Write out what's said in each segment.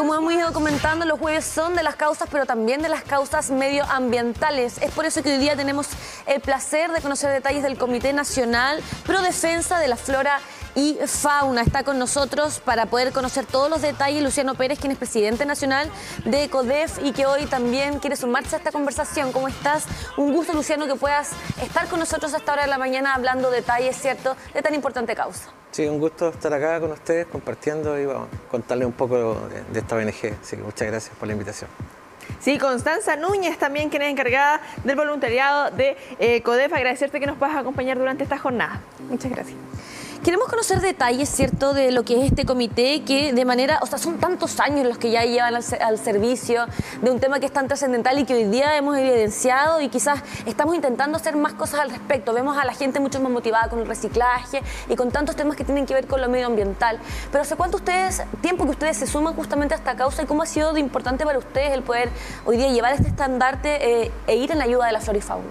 como hemos ido comentando, los jueves son de las causas, pero también de las causas medioambientales. Es por eso que hoy día tenemos el placer de conocer detalles del Comité Nacional Pro Defensa de la Flora y Fauna. Está con nosotros para poder conocer todos los detalles Luciano Pérez, quien es presidente nacional de CODEF y que hoy también quiere sumarse a esta conversación. ¿Cómo estás? Un gusto, Luciano, que puedas estar con nosotros a esta hora de la mañana hablando detalles, ¿cierto?, de tan importante causa. Sí, un gusto estar acá con ustedes compartiendo y bueno, contarles un poco de esta ONG. Así que muchas gracias por la invitación. Sí, Constanza Núñez también, quien es encargada del voluntariado de CODEF. Agradecerte que nos puedas acompañar durante esta jornada. Muchas gracias. Queremos conocer detalles, ¿cierto?, de lo que es este comité que de manera, o sea, son tantos años los que ya llevan al servicio de un tema que es tan trascendental y que hoy día hemos evidenciado y quizás estamos intentando hacer más cosas al respecto. Vemos a la gente mucho más motivada con el reciclaje y con tantos temas que tienen que ver con lo medioambiental. Pero ¿hace cuánto tiempo que ustedes se suman justamente a esta causa y cómo ha sido de importante para ustedes el poder hoy día llevar este estandarte e ir en la ayuda de la flora y fauna?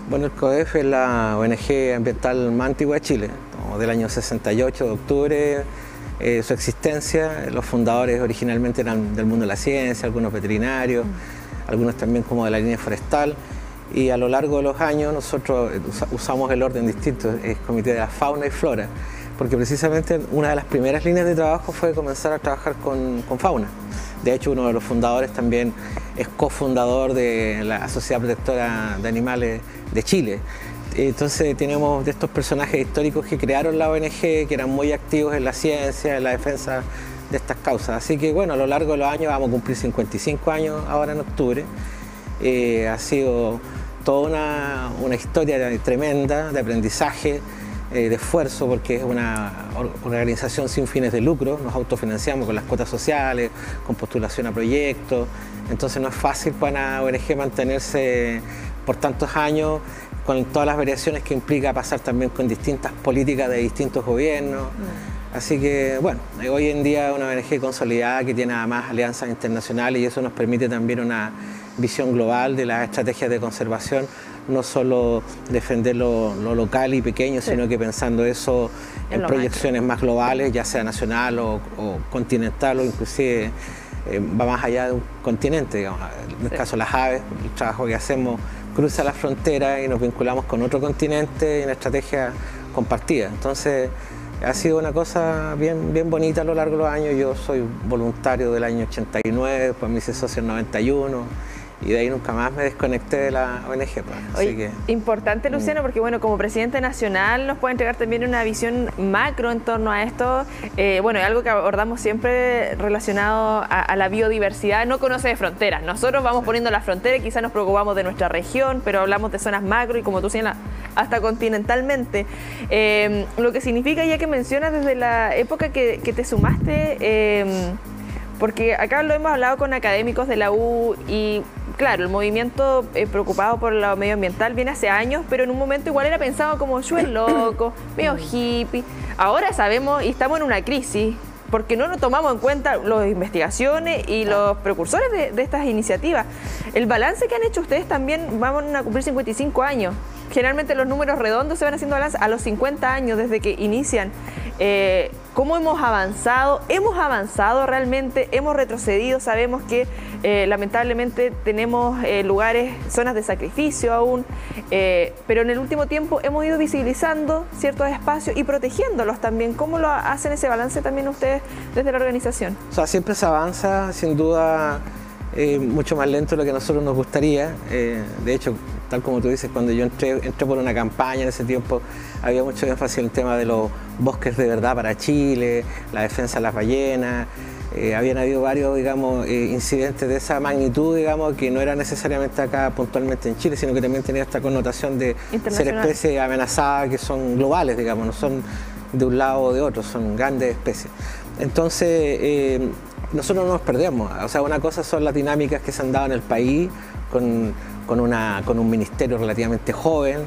Bueno, el CODEF es la ONG ambiental más antigua de Chile, del año 68 de octubre, su existencia. Los fundadores originalmente eran del mundo de la ciencia, algunos veterinarios, algunos también como de la línea forestal, y a lo largo de los años nosotros usamos el orden distinto, es Comité de la Fauna y Flora, porque precisamente una de las primeras líneas de trabajo fue comenzar a trabajar con fauna. De hecho, uno de los fundadores también es cofundador de la Sociedad Protectora de Animales de Chile. Entonces tenemos de estos personajes históricos que crearon la ONG, que eran muy activos en la ciencia, en la defensa de estas causas. Así que bueno, a lo largo de los años vamos a cumplir 55 años ahora en octubre. Ha sido toda una historia tremenda de aprendizaje, de esfuerzo, porque es una organización sin fines de lucro. Nos autofinanciamos con las cuotas sociales, con postulación a proyectos. Entonces no es fácil para una ONG mantenerse por tantos años con todas las variaciones que implica pasar también con distintas políticas de distintos gobiernos. Así que, bueno, hoy en día es una ONG consolidada que tiene además alianzas internacionales y eso nos permite también una visión global de las estrategias de conservación, no solo defender lo local y pequeño, sino que pensando eso en proyecciones más globales, ya sea nacional o continental o inclusive va más allá de un continente, digamos. En el caso de las aves, el trabajo que hacemos cruza la frontera y nos vinculamos con otro continente en estrategia compartida. Entonces ha sido una cosa bien bonita a lo largo de los años. Yo soy voluntario del año 89, después me hice socio en 91 y de ahí nunca más me desconecté de la ONG. Pues. Así que, importante, Luciano, porque bueno, como presidente nacional nos puede entregar también una visión macro en torno a esto. Bueno, es algo que abordamos siempre relacionado a la biodiversidad. No conoce de fronteras. Nosotros vamos poniendo la frontera y quizás nos preocupamos de nuestra región, pero hablamos de zonas macro y como tú señalas, hasta continentalmente. Lo que significa, ya que mencionas desde la época que te sumaste, porque acá lo hemos hablado con académicos de la U y claro, el movimiento preocupado por lo medioambiental viene hace años, pero en un momento igual era pensado como yo el loco, medio hippie. Ahora sabemos y estamos en una crisis porque no nos tomamos en cuenta las investigaciones y los precursores de estas iniciativas. El balance que han hecho ustedes también, van a cumplir 55 años. Generalmente los números redondos se van haciendo balance a los 50 años desde que inician. ¿Cómo hemos avanzado? ¿Hemos avanzado realmente? ¿Hemos retrocedido? Sabemos que lamentablemente tenemos lugares, zonas de sacrificio aún, pero en el último tiempo hemos ido visibilizando ciertos espacios y protegiéndolos también. ¿Cómo lo hacen ese balance también ustedes desde la organización? O sea, siempre se avanza, sin duda, mucho más lento de lo que a nosotros nos gustaría. De hecho, tal como tú dices, cuando yo entré por una campaña en ese tiempo, había mucho énfasis en el tema de los bosques de verdad para Chile, la defensa de las ballenas. Habían habido varios, digamos, incidentes de esa magnitud, digamos, que no era necesariamente acá puntualmente en Chile, sino que también tenía esta connotación de ser especies amenazadas que son globales, digamos, no son de un lado o de otro, son grandes especies. Entonces, nosotros no nos perdemos. O sea, una cosa son las dinámicas que se han dado en el país con un ministerio relativamente joven,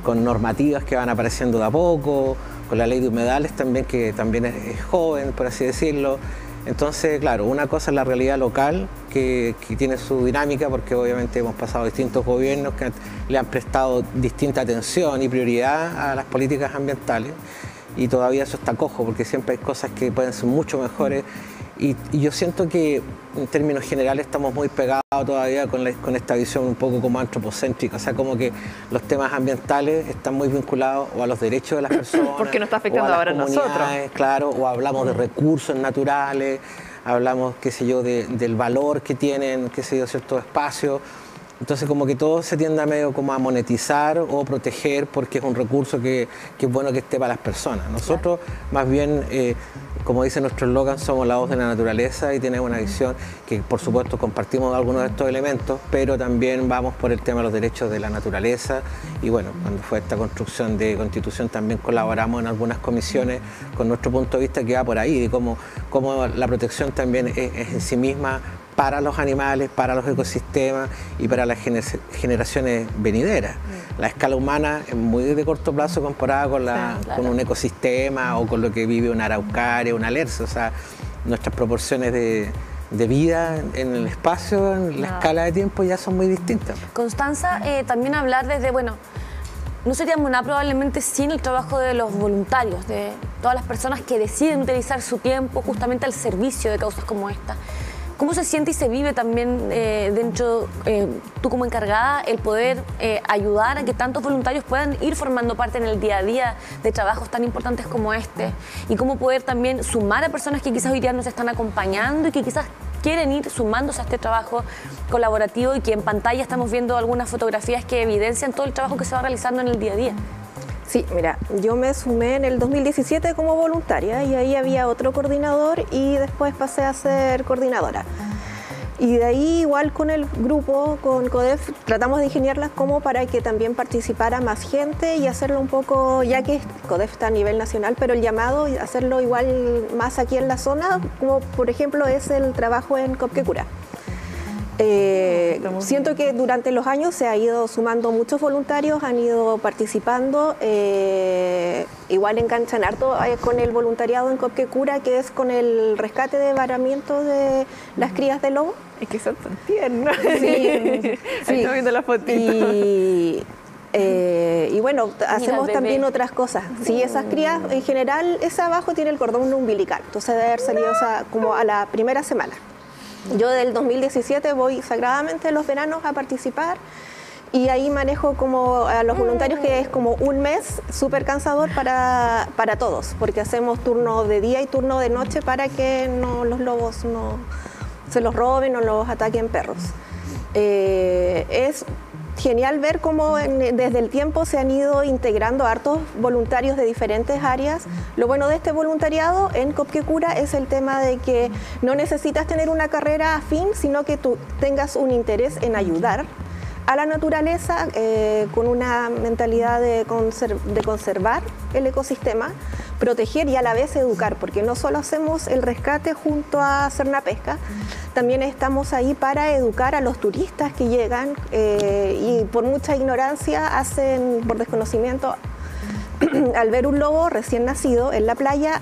con normativas que van apareciendo de a poco, con la ley de humedales también, que también es joven, por así decirlo. Entonces, claro, una cosa es la realidad local, que tiene su dinámica, porque obviamente hemos pasado distintos gobiernos que le han prestado distinta atención y prioridad a las políticas ambientales, y todavía eso está cojo, porque siempre hay cosas que pueden ser mucho mejores Y yo siento que en términos generales estamos muy pegados todavía con esta visión un poco como antropocéntrica, o sea, como que los temas ambientales están muy vinculados o a los derechos de las personas, porque nos está afectando ahora a nosotros. Claro, o hablamos de recursos naturales, hablamos, qué sé yo, del valor que tienen, qué sé yo, ciertos espacios. Entonces como que todo se tiende a medio como a monetizar o proteger porque es un recurso que es bueno que esté para las personas. Nosotros más bien, como dice nuestro eslogan, somos la voz de la naturaleza y tenemos una visión que por supuesto compartimos algunos de estos elementos, pero también vamos por el tema de los derechos de la naturaleza y bueno, cuando fue esta construcción de Constitución también colaboramos en algunas comisiones con nuestro punto de vista que va por ahí, de cómo la protección también es en sí misma para los animales, para los ecosistemas y para las generaciones venideras. La escala humana es muy de corto plazo comparada con un ecosistema o con lo que vive una araucaria, una alerce. O sea, nuestras proporciones de vida en el espacio, en la escala de tiempo ya son muy distintas. Constanza, también hablar desde, bueno, no seríamos nada probablemente sin el trabajo de los voluntarios, de todas las personas que deciden utilizar su tiempo justamente al servicio de causas como esta. ¿Cómo se siente y se vive también dentro, tú como encargada, el poder ayudar a que tantos voluntarios puedan ir formando parte en el día a día de trabajos tan importantes como este? Y cómo poder también sumar a personas que quizás hoy día nos están acompañando y que quizás quieren ir sumándose a este trabajo colaborativo y que en pantalla estamos viendo algunas fotografías que evidencian todo el trabajo que se va realizando en el día a día. Sí, mira, yo me sumé en el 2017 como voluntaria y ahí había otro coordinador y después pasé a ser coordinadora. Y de ahí igual con el grupo, con CODEF, tratamos de ingeniarlas como para que también participara más gente y hacerlo un poco, ya que CODEF está a nivel nacional, pero el llamado, hacerlo igual más aquí en la zona, como por ejemplo es el trabajo en Copquecura. Siento que durante los años se ha ido sumando muchos voluntarios, han ido participando, igual enganchan harto con el voluntariado en Copquecura, que es con el rescate de varamiento de las crías de lobo. Es que son tan tiernos. Sí, Estoy viendo la fotito. Y bueno, hacemos también otras cosas. Sí, esas crías, en general, esa abajo tiene el cordón umbilical, entonces debe haber salido como a la primera semana. Yo del 2017 voy sagradamente los veranos a participar y ahí manejo como a los voluntarios, que es como un mes súper cansador para todos, porque hacemos turno de día y turno de noche para que los lobos no se los roben o los ataquen perros. Es genial ver cómo desde el tiempo se han ido integrando hartos voluntarios de diferentes áreas. Lo bueno de este voluntariado en Copquecura es el tema de que no necesitas tener una carrera afín, sino que tú tengas un interés en ayudar a la naturaleza con una mentalidad de conservar el ecosistema, proteger y a la vez educar, porque no solo hacemos el rescate junto a Cernapesca, también estamos ahí para educar a los turistas que llegan y por mucha ignorancia hacen, por desconocimiento, al ver un lobo recién nacido en la playa,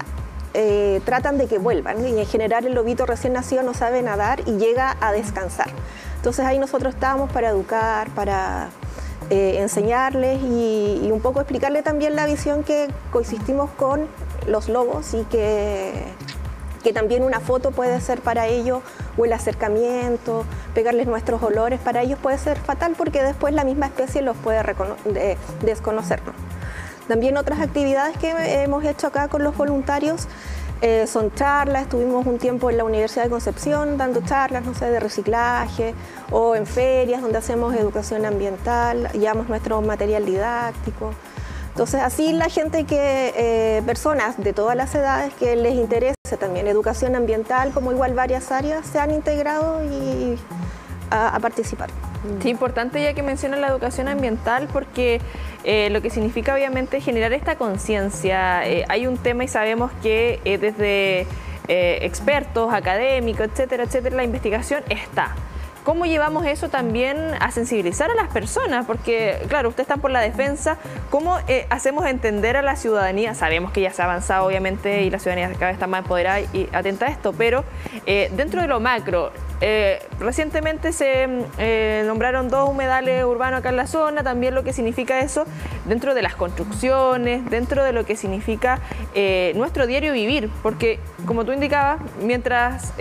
tratan de que vuelvan, y en general el lobito recién nacido no sabe nadar y llega a descansar. Entonces ahí nosotros estábamos para educar, para enseñarles y un poco explicarle también la visión que coexistimos con los lobos y que también una foto puede ser para ellos, o el acercamiento, pegarles nuestros olores, para ellos puede ser fatal porque después la misma especie los puede desconocernos. También otras actividades que hemos hecho acá con los voluntarios son charlas. Estuvimos un tiempo en la Universidad de Concepción dando charlas, no sé, de reciclaje, o en ferias donde hacemos educación ambiental, llevamos nuestro material didáctico. Entonces así la gente personas de todas las edades que les interese también educación ambiental, como igual varias áreas, se han integrado y a participar. Sí, importante ya que mencionas la educación ambiental, porque lo que significa obviamente generar esta conciencia. Hay un tema y sabemos que desde expertos, académicos, etcétera, etcétera, la investigación está. ¿Cómo llevamos eso también a sensibilizar a las personas? Porque, claro, ustedes están por la defensa. ¿Cómo hacemos entender a la ciudadanía? Sabemos que ya se ha avanzado, obviamente, y la ciudadanía cada vez está más empoderada y atenta a esto, pero dentro de lo macro, Recientemente se nombraron 2 humedales urbanos acá en la zona, también lo que significa eso dentro de las construcciones, dentro de lo que significa nuestro diario vivir, porque como tú indicabas, mientras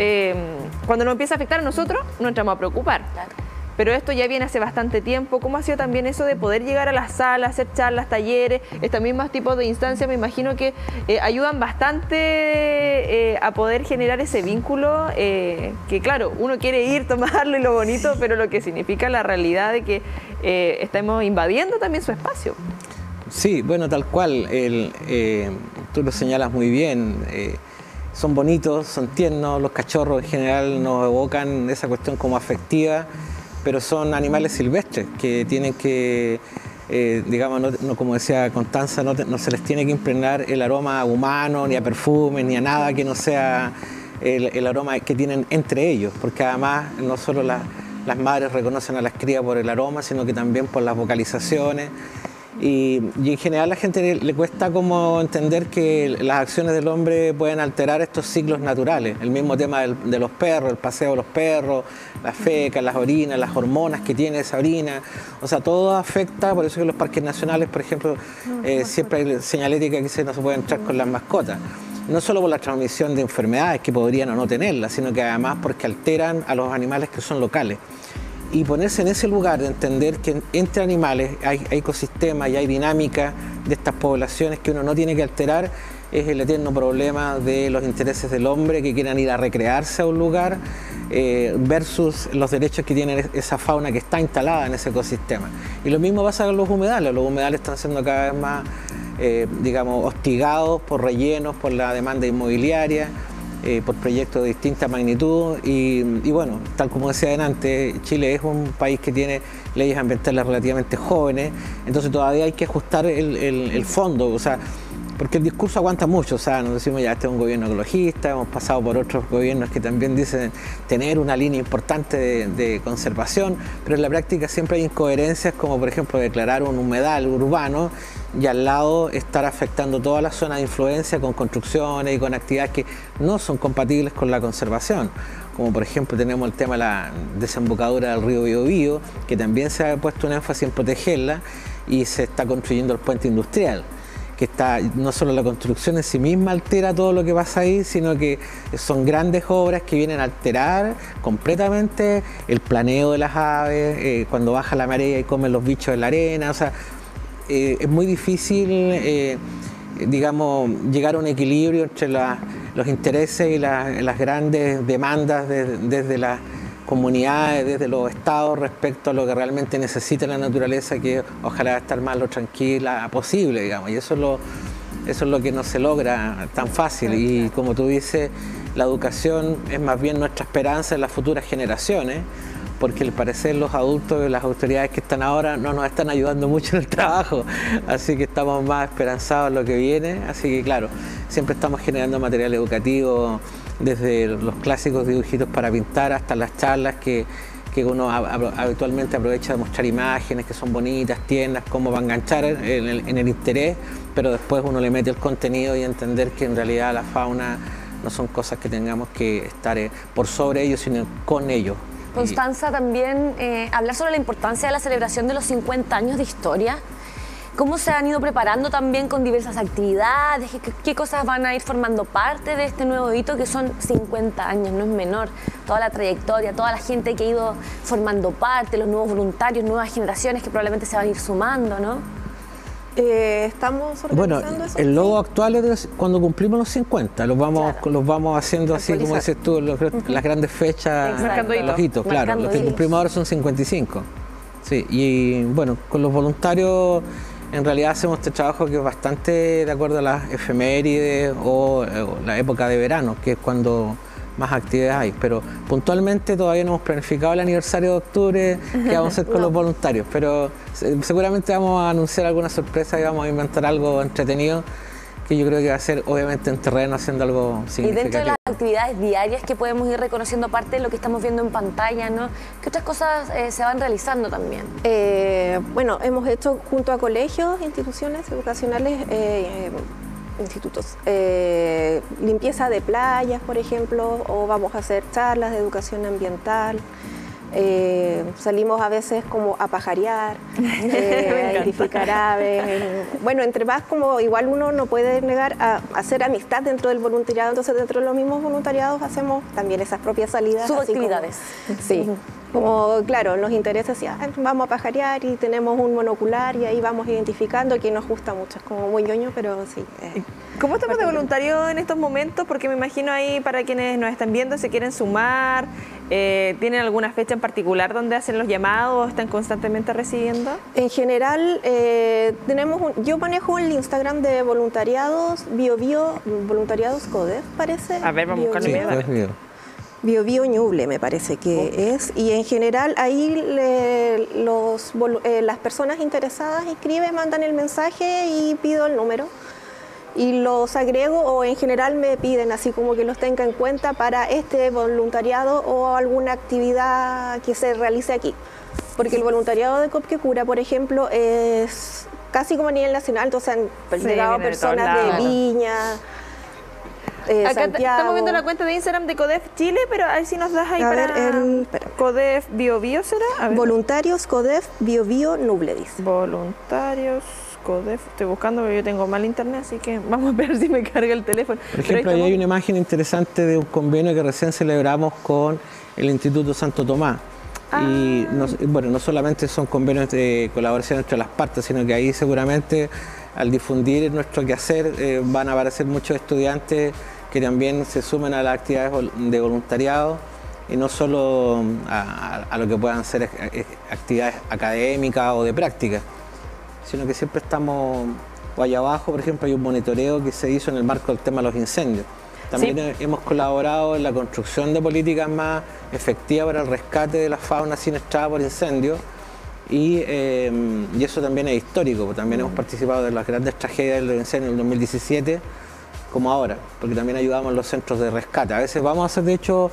cuando nos empieza a afectar a nosotros, nos entramos a preocupar. Claro. Pero esto ya viene hace bastante tiempo. ¿Cómo ha sido también eso de poder llegar a las salas, hacer charlas, talleres, estos mismos tipos de instancias? Me imagino que ayudan bastante a poder generar ese vínculo que, claro, uno quiere ir, tomarlo y lo bonito, pero lo que significa la realidad de que estamos invadiendo también su espacio. Sí, bueno, tal cual. Tú lo señalas muy bien. Son bonitos, son tiernos. Los cachorros en general nos evocan esa cuestión como afectiva, pero son animales silvestres que tienen que, digamos, no, como decía Constanza, no se les tiene que impregnar el aroma humano, ni a perfumes, ni a nada que no sea el aroma que tienen entre ellos, porque además no solo las madres reconocen a las crías por el aroma, sino que también por las vocalizaciones. Y en general a la gente le cuesta como entender que las acciones del hombre pueden alterar estos ciclos naturales. El mismo tema de los perros, el paseo de los perros, las fecas, las orinas, las hormonas que tiene esa orina. O sea, todo afecta, por eso que en los parques nacionales, por ejemplo, siempre hay señalética que dice no se puede entrar con las mascotas. No solo por la transmisión de enfermedades que podrían o no tenerlas, sino que además porque alteran a los animales que son locales. Y ponerse en ese lugar de entender que entre animales hay ecosistemas y hay dinámica de estas poblaciones que uno no tiene que alterar, es el eterno problema de los intereses del hombre que quieran ir a recrearse a un lugar versus los derechos que tiene esa fauna que está instalada en ese ecosistema. Y lo mismo pasa con los humedales. Los humedales están siendo cada vez más, digamos, hostigados por rellenos, por la demanda inmobiliaria, por proyectos de distinta magnitud y bueno, tal como decía antes, Chile es un país que tiene leyes ambientales relativamente jóvenes, entonces todavía hay que ajustar el fondo, o sea, porque el discurso aguanta mucho, o sea, nos decimos ya este es un gobierno ecologista, hemos pasado por otros gobiernos que también dicen tener una línea importante de conservación, pero en la práctica siempre hay incoherencias como por ejemplo declarar un humedal urbano y al lado estar afectando toda la zona de influencia con construcciones y con actividades que no son compatibles con la conservación. Como por ejemplo tenemos el tema de la desembocadura del río Biobío, que también se ha puesto un énfasis en protegerla y se está construyendo el puente industrial, que está, no solo la construcción en sí misma altera todo lo que pasa ahí, sino que son grandes obras que vienen a alterar completamente el planeo de las aves, cuando baja la marea y comen los bichos en la arena, o sea, es muy difícil, digamos, llegar a un equilibrio entre los intereses y las grandes demandas desde las comunidades, desde los estados respecto a lo que realmente necesita la naturaleza, que ojalá estar más lo tranquila posible, digamos, y eso es lo que no se logra tan fácil. Y como tú dices, la educación es más bien nuestra esperanza en las futuras generaciones, porque al parecer los adultos y las autoridades que están ahora no nos están ayudando mucho en el trabajo, así que estamos más esperanzados en lo que viene, así que claro, siempre estamos generando material educativo, desde los clásicos dibujitos para pintar hasta las charlas que uno habitualmente aprovecha de mostrar imágenes que son bonitas, tiernas, cómo va a enganchar en el interés, pero después uno le mete el contenido y entender que en realidad la fauna no son cosas que tengamos que estar por sobre ellos, sino con ellos. Constanza, también hablar sobre la importancia de la celebración de los 50 años de historia. ¿Cómo se han ido preparando también con diversas actividades? ¿Qué cosas van a ir formando parte de este nuevo hito que son 50 años? No es menor. Toda la trayectoria, toda la gente que ha ido formando parte, los nuevos voluntarios, nuevas generaciones que probablemente se van a ir sumando, ¿no? Estamos organizando eso. El logo actual es cuando cumplimos los 50, los vamos haciendo así, como dices tú, las grandes fechas, los hitos, claro, los que cumplimos ahora son 55. Sí, y bueno, con los voluntarios en realidad hacemos este trabajo que es bastante de acuerdo a las efemérides o la época de verano, que es cuando más actividades hay, pero puntualmente todavía no hemos planificado el aniversario de octubre que vamos a hacer con los voluntarios, pero seguramente vamos a anunciar alguna sorpresa y vamos a inventar algo entretenido que yo creo que va a ser obviamente en terreno haciendo algo significativo. Y dentro de las actividades diarias que podemos ir reconociendo parte de lo que estamos viendo en pantalla, ¿no? ¿Qué otras cosas se van realizando también? Bueno, hemos hecho junto a colegios, instituciones educacionales, institutos. Limpieza de playas, por ejemplo, o vamos a hacer charlas de educación ambiental. Salimos a veces como a pajarear, a identificar aves. Bueno, entre más como igual uno no puede negar a hacer amistad dentro del voluntariado, entonces dentro de los mismos voluntariados hacemos también esas propias salidas. Subactividades. Sí, como claro, nos interesa así, vamos a pajarear y tenemos un monocular y ahí vamos identificando que nos gusta mucho, es como muy ñoño, pero sí. ¿Cómo estamos de voluntario en estos momentos? Porque me imagino ahí para quienes nos están viendo, se quieren sumar, ¿tienen alguna fecha en particular donde hacen los llamados o están constantemente recibiendo? En general, yo manejo el Instagram de voluntariados, voluntariados CODEF, parece. A ver, vamos a buscarlo. Sí, Bio Ñuble me parece que es, y en general ahí las personas interesadas escriben, mandan el mensaje y pido el número. Y los agrego o en general me piden así como que los tenga en cuenta para este voluntariado o alguna actividad que se realice aquí. Porque el voluntariado de Copquecura, por ejemplo, es casi como a nivel nacional, entonces han llegado personas de Viña, Acá Santiago. estamos viendo la cuenta de Instagram de CODEF Chile, pero ahí sí nos das ahí CODEF Bio ¿será? A ver. Voluntarios CODEF Bio Nubledis. Voluntarios CODEF, estoy buscando porque yo tengo mal internet, así que vamos a ver si me carga el teléfono. Por ejemplo, ahí hay una imagen interesante de un convenio que recién celebramos con el Instituto Santo Tomás. Y no solamente son convenios de colaboración entre las partes, sino que ahí seguramente al difundir nuestro quehacer van a aparecer muchos estudiantes que también se sumen a las actividades de voluntariado y no solo a lo que puedan ser actividades académicas o de práctica, sino que siempre estamos, o allá abajo, por ejemplo, hay un monitoreo que se hizo en el marco del tema de los incendios. También hemos colaborado en la construcción de políticas más efectivas para el rescate de la fauna siniestrada por incendios y eso también es histórico, porque también hemos participado de las grandes tragedias del incendio en el 2017 como ahora, porque también ayudamos en los centros de rescate. A veces vamos a hacer, de hecho,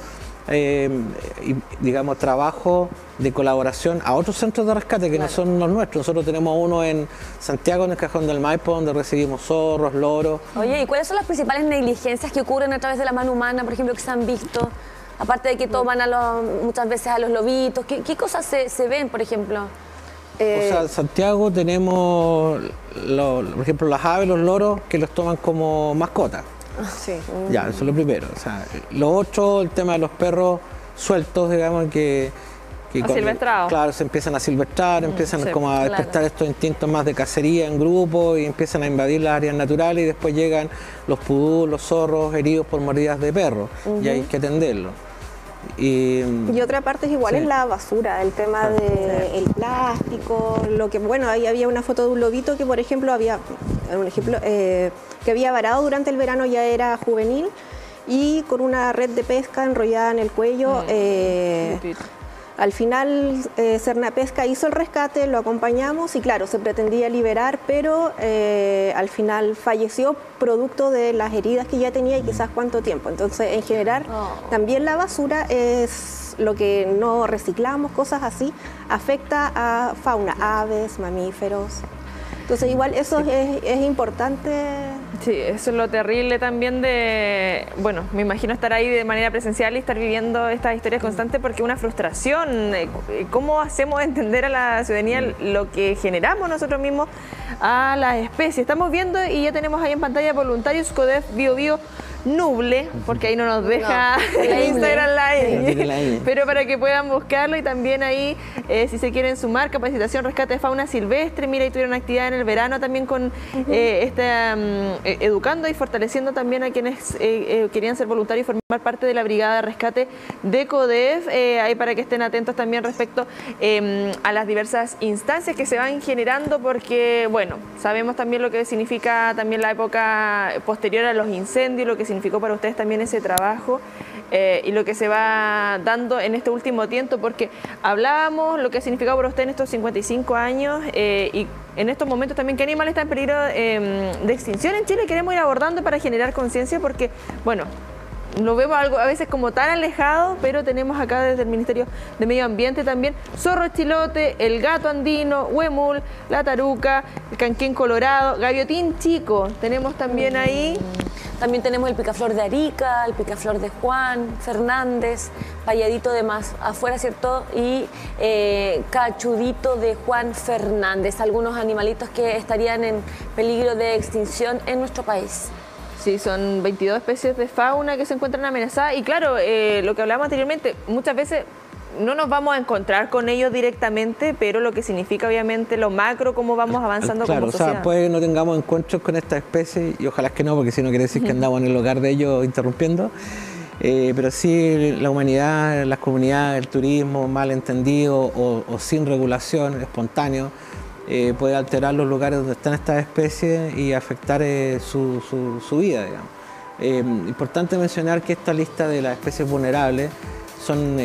digamos, trabajo de colaboración a otros centros de rescate que no son los nuestros. Nosotros tenemos uno en Santiago, en el Cajón del Maipo, donde recibimos zorros, loros. Oye, ¿y cuáles son las principales negligencias que ocurren a través de la mano humana, por ejemplo, que se han visto? Aparte de que toman muchas veces a los lobitos, ¿qué cosas se ven, por ejemplo? O sea, en Santiago tenemos, por ejemplo, las aves, los loros, que los toman como mascotas. Sí. Ya, eso es lo primero. O sea, lo otro, el tema de los perros sueltos, digamos, que asilvestrados. Claro, se empiezan a silvestrar, empiezan como a despertar estos instintos más de cacería en grupo y empiezan a invadir las áreas naturales y después llegan los pudús, los zorros heridos por mordidas de perro y hay que atenderlos. Y otra parte es igual es la basura, el tema del plástico, lo que bueno, ahí había una foto de un lobito que por ejemplo que había varado durante el verano, ya era juvenil y con una red de pesca enrollada en el cuello. Al final Cernapesca hizo el rescate, lo acompañamos y claro, se pretendía liberar, pero al final falleció producto de las heridas que ya tenía y quizás cuánto tiempo. Entonces, en general, también la basura es lo que no reciclamos, cosas así, afecta a fauna, aves, mamíferos. Entonces, igual eso es importante. Sí, eso es lo terrible también de, bueno, me imagino estar ahí de manera presencial y estar viviendo estas historias constantes porque es una frustración. ¿Cómo hacemos entender a la ciudadanía lo que generamos nosotros mismos a las especies? Estamos viendo y ya tenemos ahí en pantalla voluntarios CODEF Bio Nuble, porque ahí no nos deja el Instagram Live, pero para que puedan buscarlo y también ahí si se quieren sumar, capacitación, rescate de fauna silvestre. Mira, ahí tuvieron actividad en el verano también con educando y fortaleciendo también a quienes querían ser voluntarios y formar parte de la brigada de rescate de CODEF, ahí para que estén atentos también respecto a las diversas instancias que se van generando, porque bueno, sabemos también lo que significa también la época posterior a los incendios, lo que significó para ustedes también ese trabajo y lo que se va dando en este último tiempo, porque hablábamos lo que ha significado para ustedes en estos 55 años y en estos momentos también qué animal está en peligro de extinción en Chile. Queremos ir abordando para generar conciencia porque, bueno, lo vemos algo a veces como tan alejado, pero tenemos acá desde el Ministerio de Medio Ambiente también zorro chilote, el gato andino, huemul, la taruca, el canquén colorado, gaviotín chico, tenemos también ahí. También tenemos el picaflor de Arica, el picaflor de Juan Fernández, payadito de más afuera, ¿cierto? Y cachudito de Juan Fernández, algunos animalitos que estarían en peligro de extinción en nuestro país. Sí, son 22 especies de fauna que se encuentran amenazadas y claro, lo que hablábamos anteriormente, muchas veces no nos vamos a encontrar con ellos directamente, pero lo que significa obviamente lo macro, cómo vamos avanzando como sociedad. O sea, puede que no tengamos encuentros con estas especies y ojalá que no, porque si no quiere decir que andamos en el hogar de ellos interrumpiendo. Pero sí, la humanidad, las comunidades, el turismo mal entendido o sin regulación, espontáneo, puede alterar los lugares donde están estas especies y afectar su vida, digamos. Importante mencionar que esta lista de las especies vulnerables son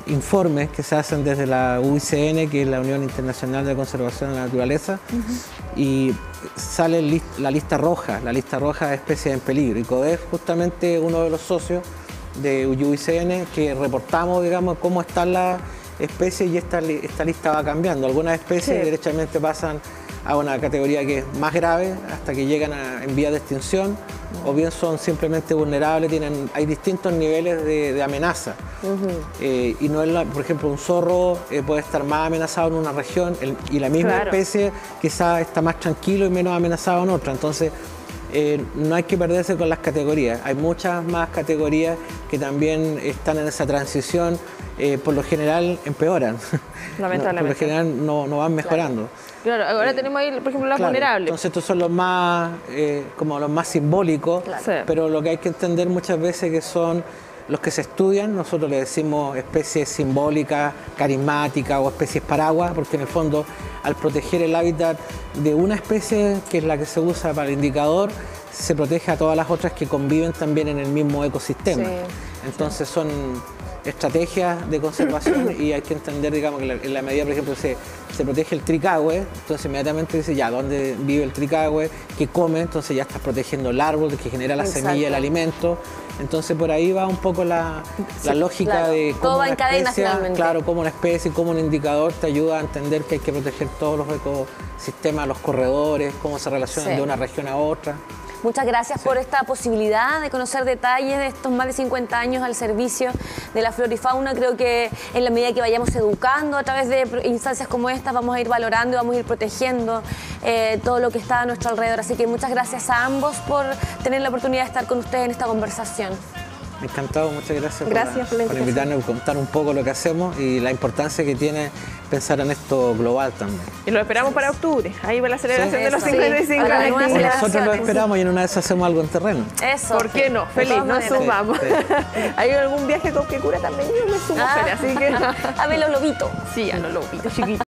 informes que se hacen desde la UICN, que es la Unión Internacional de Conservación de la Naturaleza, y sale la lista roja de especies en peligro. Y CODEF justamente uno de los socios de UICN que reportamos, digamos, cómo están las especies y esta lista va cambiando. Algunas especies derechamente pasan a una categoría que es más grave hasta que llegan en vía de extinción, o bien son simplemente vulnerables, hay distintos niveles de amenaza. Y no es por ejemplo, un zorro puede estar más amenazado en una región y la misma especie quizás está más tranquilo y menos amenazado en otra. Entonces, no hay que perderse con las categorías. Hay muchas más categorías que también están en esa transición. Por lo general empeoran. Lamentablemente. Por lo general no van mejorando. Claro, ahora tenemos ahí, por ejemplo, las vulnerables. Entonces estos son los más, como los más simbólicos, pero lo que hay que entender muchas veces que son los que se estudian, nosotros le decimos especies simbólicas, carismáticas o especies paraguas, porque en el fondo al proteger el hábitat de una especie, que es la que se usa para el indicador, se protege a todas las otras que conviven también en el mismo ecosistema. Entonces son estrategias de conservación y hay que entender, digamos, que en la medida, por ejemplo, se protege el tricahue, entonces inmediatamente dice ya, ¿dónde vive el tricahue? ¿Qué come? Entonces ya estás protegiendo el árbol que genera la semilla, el alimento. Entonces por ahí va un poco la lógica de cómo todo va en cadena finalmente. Claro, cómo una especie, cómo un indicador te ayuda a entender que hay que proteger todos los ecosistemas, los corredores, cómo se relacionan de una región a otra. Muchas gracias por esta posibilidad de conocer detalles de estos más de 50 años al servicio de la flora y fauna. Creo que en la medida que vayamos educando a través de instancias como estas, vamos a ir valorando y vamos a ir protegiendo todo lo que está a nuestro alrededor. Así que muchas gracias a ambos por tener la oportunidad de estar con ustedes en esta conversación. Encantado, muchas gracias por invitarnos a contar un poco lo que hacemos y la importancia que tiene pensar en esto global también. Y lo esperamos para octubre, ahí va la celebración de los 55 años. Nosotros lo esperamos y en una vez hacemos algo en terreno. Eso. ¿Por qué no? Feliz, nos sumamos. ¿Hay algún viaje con que cura también? Yo me sumo, así que... A ver los lobitos. Sí, a los lobitos chiquitos.